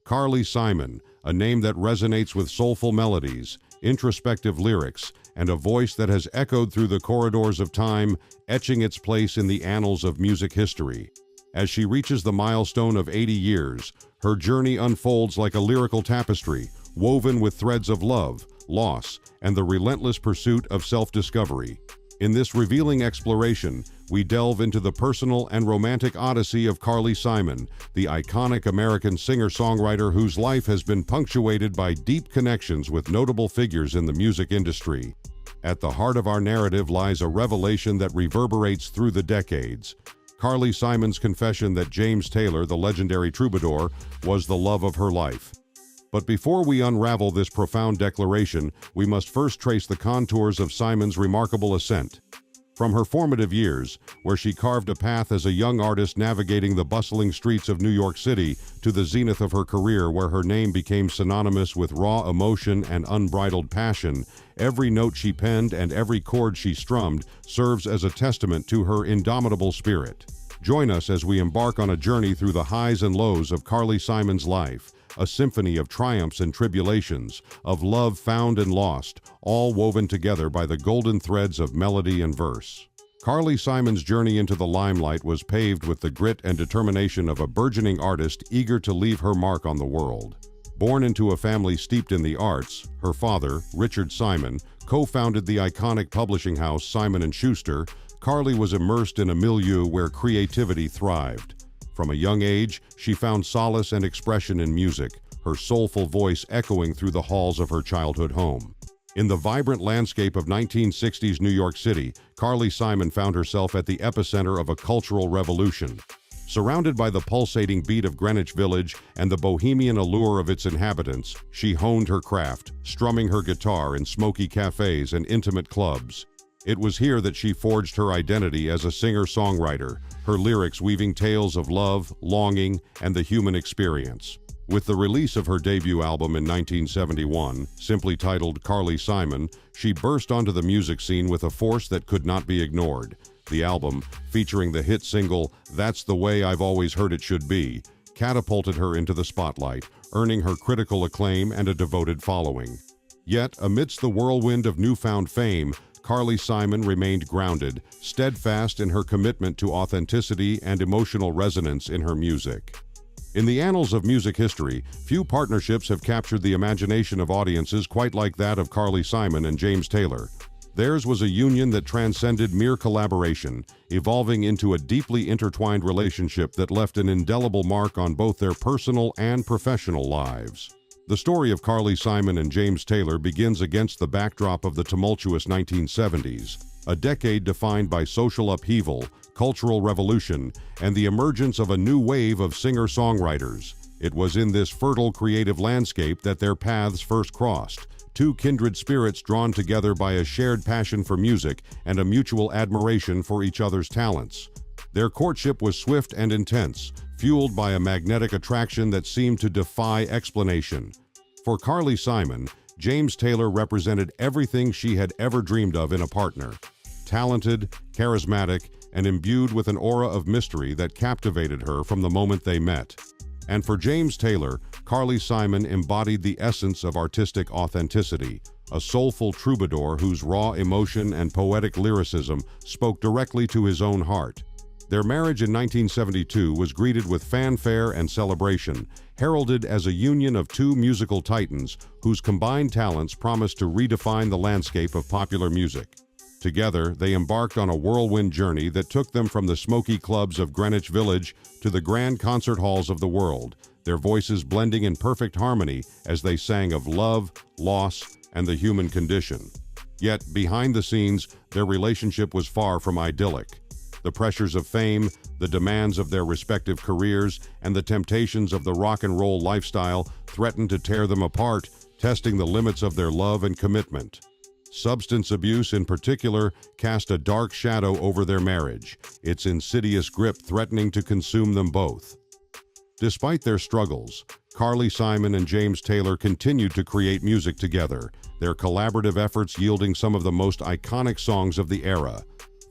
Carly Simon, a name that resonates with soulful melodies, introspective lyrics, and a voice that has echoed through the corridors of time, etching its place in the annals of music history. As she reaches the milestone of 80 years, her journey unfolds like a lyrical tapestry, woven with threads of love, loss, and the relentless pursuit of self-discovery. In this revealing exploration, we delve into the personal and romantic odyssey of Carly Simon, the iconic American singer-songwriter whose life has been punctuated by deep connections with notable figures in the music industry. At the heart of our narrative lies a revelation that reverberates through the decades. Carly Simon's confession that James Taylor, the legendary troubadour, was the love of her life. But before we unravel this profound declaration, we must first trace the contours of Simon's remarkable ascent. From her formative years, where she carved a path as a young artist navigating the bustling streets of New York City, to the zenith of her career where her name became synonymous with raw emotion and unbridled passion, every note she penned and every chord she strummed serves as a testament to her indomitable spirit. Join us as we embark on a journey through the highs and lows of Carly Simon's life, a symphony of triumphs and tribulations, of love found and lost, all woven together by the golden threads of melody and verse. Carly Simon's journey into the limelight was paved with the grit and determination of a burgeoning artist eager to leave her mark on the world. Born into a family steeped in the arts, her father, Richard Simon, co-founded the iconic publishing house Simon & Schuster. Carly was immersed in a milieu where creativity thrived. From a young age, she found solace and expression in music, her soulful voice echoing through the halls of her childhood home. In the vibrant landscape of 1960s New York City, Carly Simon found herself at the epicenter of a cultural revolution. Surrounded by the pulsating beat of Greenwich Village and the bohemian allure of its inhabitants, she honed her craft, strumming her guitar in smoky cafes and intimate clubs. It was here that she forged her identity as a singer-songwriter, her lyrics weaving tales of love, longing, and the human experience. With the release of her debut album in 1971, simply titled Carly Simon, she burst onto the music scene with a force that could not be ignored. The album, featuring the hit single "That's the Way I've Always Heard It Should Be," catapulted her into the spotlight, earning her critical acclaim and a devoted following. Yet, amidst the whirlwind of newfound fame, Carly Simon remained grounded, steadfast in her commitment to authenticity and emotional resonance in her music. In the annals of music history, few partnerships have captured the imagination of audiences quite like that of Carly Simon and James Taylor. Theirs was a union that transcended mere collaboration, evolving into a deeply intertwined relationship that left an indelible mark on both their personal and professional lives. The story of Carly Simon and James Taylor begins against the backdrop of the tumultuous 1970s, a decade defined by social upheaval, cultural revolution, and the emergence of a new wave of singer-songwriters. It was in this fertile creative landscape that their paths first crossed, two kindred spirits drawn together by a shared passion for music and a mutual admiration for each other's talents. Their courtship was swift and intense, fueled by a magnetic attraction that seemed to defy explanation. For Carly Simon, James Taylor represented everything she had ever dreamed of in a partner. Talented, charismatic, and imbued with an aura of mystery that captivated her from the moment they met. And for James Taylor, Carly Simon embodied the essence of artistic authenticity, a soulful troubadour whose raw emotion and poetic lyricism spoke directly to his own heart. Their marriage in 1972 was greeted with fanfare and celebration, heralded as a union of two musical titans whose combined talents promised to redefine the landscape of popular music. Together, they embarked on a whirlwind journey that took them from the smoky clubs of Greenwich Village to the grand concert halls of the world, their voices blending in perfect harmony as they sang of love, loss, and the human condition. Yet, behind the scenes, their relationship was far from idyllic. The pressures of fame, the demands of their respective careers, and the temptations of the rock and roll lifestyle threatened to tear them apart, testing the limits of their love and commitment. Substance abuse, in particular, cast a dark shadow over their marriage, its insidious grip threatening to consume them both. Despite their struggles, Carly Simon and James Taylor continued to create music together, their collaborative efforts yielding some of the most iconic songs of the era.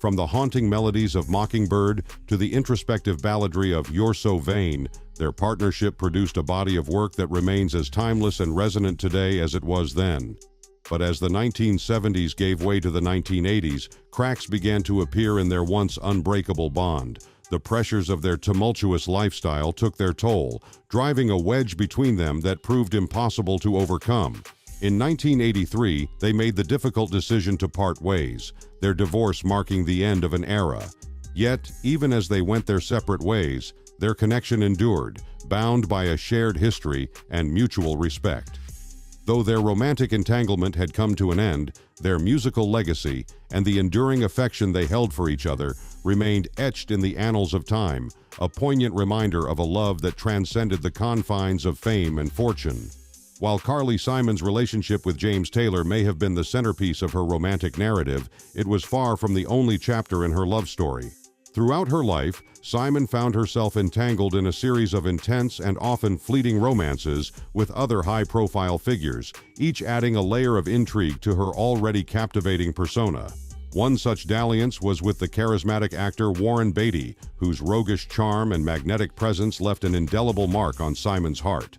From the haunting melodies of Mockingbird to the introspective balladry of You're So Vain, Their partnership produced a body of work that remains as timeless and resonant today as it was then. But as the 1970s gave way to the 1980s, cracks began to appear in their once unbreakable bond. The pressures of their tumultuous lifestyle took their toll, driving a wedge between them that proved impossible to overcome. In 1983, they made the difficult decision to part ways, their divorce marking the end of an era. Yet, even as they went their separate ways, their connection endured, bound by a shared history and mutual respect. Though their romantic entanglement had come to an end, their musical legacy and the enduring affection they held for each other remained etched in the annals of time, a poignant reminder of a love that transcended the confines of fame and fortune. While Carly Simon's relationship with James Taylor may have been the centerpiece of her romantic narrative, it was far from the only chapter in her love story. Throughout her life, Simon found herself entangled in a series of intense and often fleeting romances with other high-profile figures, each adding a layer of intrigue to her already captivating persona. One such dalliance was with the charismatic actor Warren Beatty, whose roguish charm and magnetic presence left an indelible mark on Simon's heart.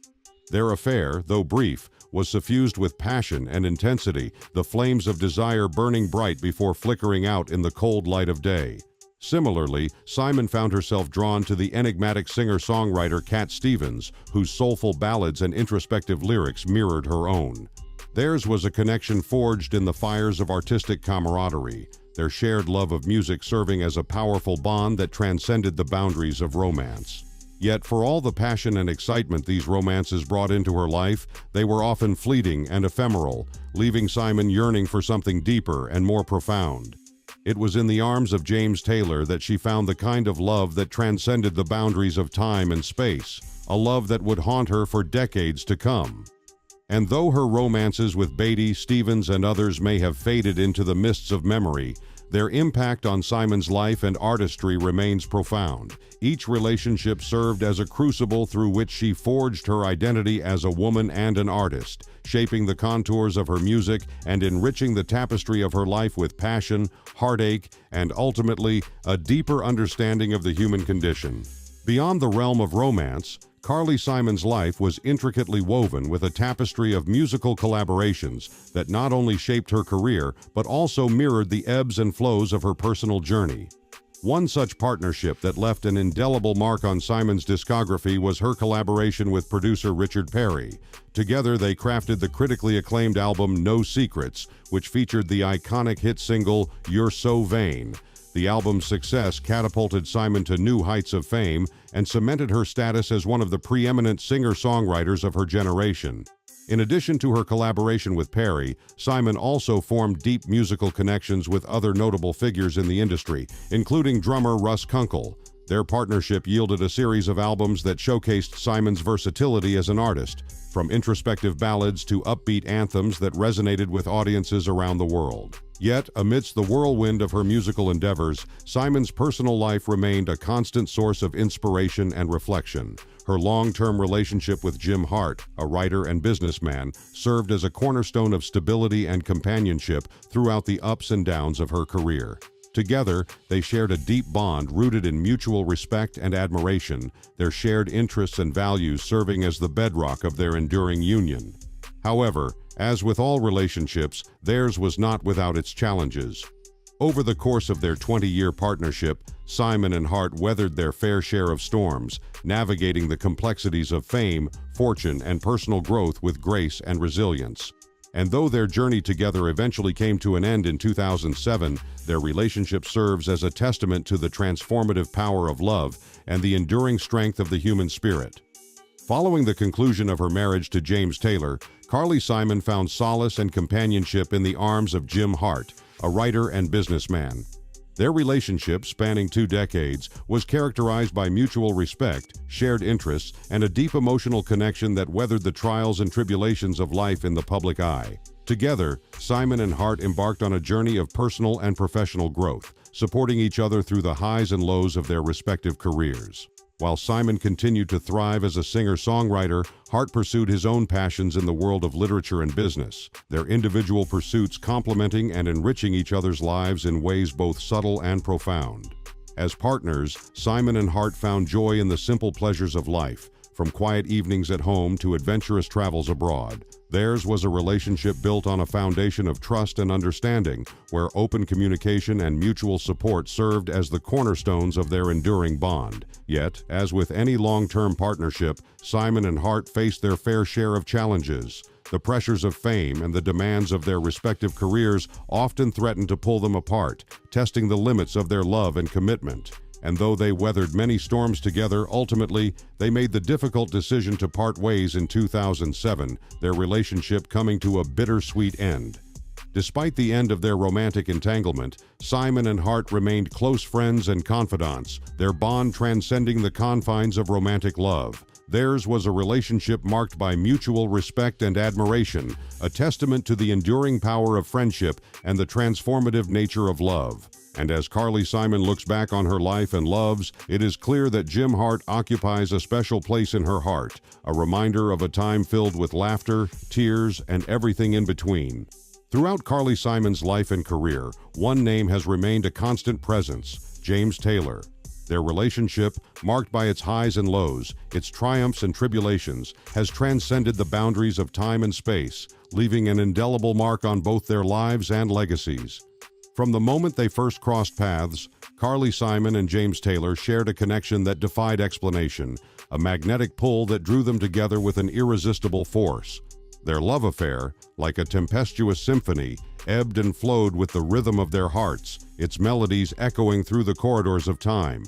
Their affair, though brief, was suffused with passion and intensity, the flames of desire burning bright before flickering out in the cold light of day. Similarly, Simon found herself drawn to the enigmatic singer-songwriter Cat Stevens, whose soulful ballads and introspective lyrics mirrored her own. Theirs was a connection forged in the fires of artistic camaraderie, their shared love of music serving as a powerful bond that transcended the boundaries of romance. Yet, for all the passion and excitement these romances brought into her life, they were often fleeting and ephemeral, leaving Simon yearning for something deeper and more profound. It was in the arms of James Taylor that she found the kind of love that transcended the boundaries of time and space, a love that would haunt her for decades to come. And though her romances with Beatty, Stevens, and others may have faded into the mists of memory, their impact on Simon's life and artistry remains profound. Each relationship served as a crucible through which she forged her identity as a woman and an artist, shaping the contours of her music and enriching the tapestry of her life with passion, heartache, and ultimately, a deeper understanding of the human condition. Beyond the realm of romance, Carly Simon's life was intricately woven with a tapestry of musical collaborations that not only shaped her career, but also mirrored the ebbs and flows of her personal journey. One such partnership that left an indelible mark on Simon's discography was her collaboration with producer Richard Perry. Together, they crafted the critically acclaimed album No Secrets, which featured the iconic hit single You're So Vain. The album's success catapulted Simon to new heights of fame and cemented her status as one of the preeminent singer-songwriters of her generation. In addition to her collaboration with Perry, Simon also formed deep musical connections with other notable figures in the industry, including drummer Russ Kunkel. Their partnership yielded a series of albums that showcased Simon's versatility as an artist, from introspective ballads to upbeat anthems that resonated with audiences around the world. Yet, amidst the whirlwind of her musical endeavors, Simon's personal life remained a constant source of inspiration and reflection. Her long-term relationship with Jim Hart, a writer and businessman, served as a cornerstone of stability and companionship throughout the ups and downs of her career. Together, they shared a deep bond rooted in mutual respect and admiration, their shared interests and values serving as the bedrock of their enduring union. However, as with all relationships, theirs was not without its challenges. Over the course of their 20-year partnership, Simon and Hart weathered their fair share of storms, navigating the complexities of fame, fortune, and personal growth with grace and resilience. And though their journey together eventually came to an end in 2007, their relationship serves as a testament to the transformative power of love and the enduring strength of the human spirit. Following the conclusion of her marriage to James Taylor, Carly Simon found solace and companionship in the arms of Jim Hart, a writer and businessman. Their relationship, spanning 2 decades, was characterized by mutual respect, shared interests, and a deep emotional connection that weathered the trials and tribulations of life in the public eye. Together, Simon and Hart embarked on a journey of personal and professional growth, supporting each other through the highs and lows of their respective careers. While Simon continued to thrive as a singer-songwriter, Hart pursued his own passions in the world of literature and business, their individual pursuits complementing and enriching each other's lives in ways both subtle and profound. As partners, Simon and Hart found joy in the simple pleasures of life, from quiet evenings at home to adventurous travels abroad. Theirs was a relationship built on a foundation of trust and understanding, where open communication and mutual support served as the cornerstones of their enduring bond. Yet, as with any long-term partnership, Simon and Hart faced their fair share of challenges. The pressures of fame and the demands of their respective careers often threatened to pull them apart, testing the limits of their love and commitment. And though they weathered many storms together, ultimately, they made the difficult decision to part ways in 2007, their relationship coming to a bittersweet end. Despite the end of their romantic entanglement, Simon and Hart remained close friends and confidants, their bond transcending the confines of romantic love. Theirs was a relationship marked by mutual respect and admiration, a testament to the enduring power of friendship and the transformative nature of love. And as Carly Simon looks back on her life and loves, it is clear that Jim Hart occupies a special place in her heart, a reminder of a time filled with laughter, tears, and everything in between. Throughout Carly Simon's life and career, one name has remained a constant presence: James Taylor. Their relationship, marked by its highs and lows, its triumphs and tribulations, has transcended the boundaries of time and space, leaving an indelible mark on both their lives and legacies. From the moment they first crossed paths, Carly Simon and James Taylor shared a connection that defied explanation, a magnetic pull that drew them together with an irresistible force. Their love affair, like a tempestuous symphony, ebbed and flowed with the rhythm of their hearts, its melodies echoing through the corridors of time.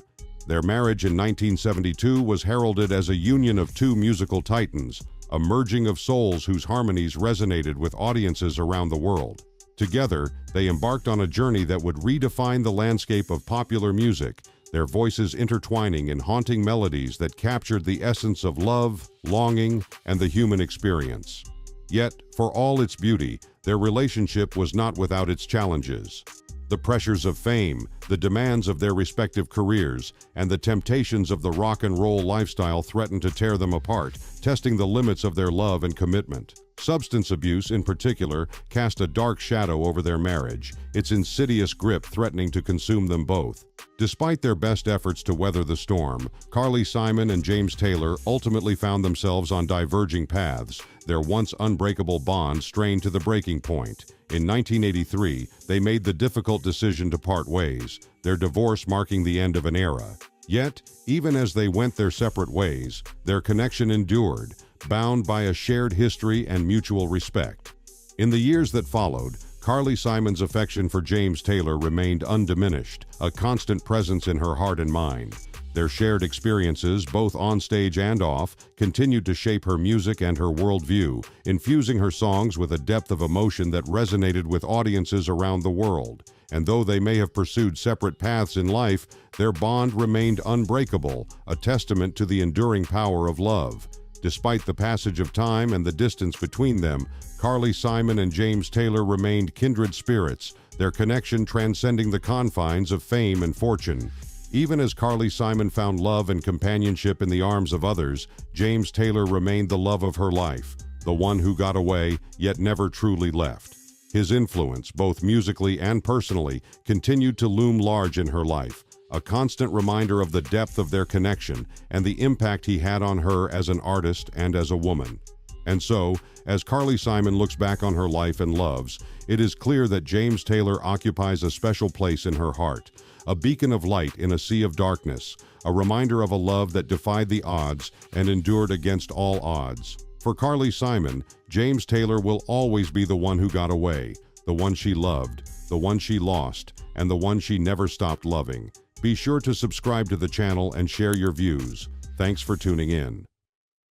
Their marriage in 1972 was heralded as a union of two musical titans, a merging of souls whose harmonies resonated with audiences around the world. Together, they embarked on a journey that would redefine the landscape of popular music, their voices intertwining in haunting melodies that captured the essence of love, longing, and the human experience. Yet, for all its beauty, their relationship was not without its challenges. The pressures of fame, the demands of their respective careers, and the temptations of the rock and roll lifestyle threatened to tear them apart, testing the limits of their love and commitment. Substance abuse, in particular, cast a dark shadow over their marriage, its insidious grip threatening to consume them both. Despite their best efforts to weather the storm, Carly Simon and James Taylor ultimately found themselves on diverging paths, their once unbreakable bond strained to the breaking point. In 1983, they made the difficult decision to part ways, their divorce marking the end of an era. Yet, even as they went their separate ways, their connection endured, bound by a shared history and mutual respect. In the years that followed, Carly Simon's affection for James Taylor remained undiminished, a constant presence in her heart and mind. Their shared experiences, both on stage and off, continued to shape her music and her worldview, infusing her songs with a depth of emotion that resonated with audiences around the world. And though they may have pursued separate paths in life, their bond remained unbreakable, a testament to the enduring power of love. Despite the passage of time and the distance between them, Carly Simon and James Taylor remained kindred spirits, their connection transcending the confines of fame and fortune. Even as Carly Simon found love and companionship in the arms of others, James Taylor remained the love of her life, the one who got away, yet never truly left. His influence, both musically and personally, continued to loom large in her life, a constant reminder of the depth of their connection and the impact he had on her as an artist and as a woman. And so, as Carly Simon looks back on her life and loves, it is clear that James Taylor occupies a special place in her heart, a beacon of light in a sea of darkness, a reminder of a love that defied the odds and endured against all odds. For Carly Simon, James Taylor will always be the one who got away, the one she loved, the one she lost, and the one she never stopped loving. Be sure to subscribe to the channel and share your views. Thanks for tuning in.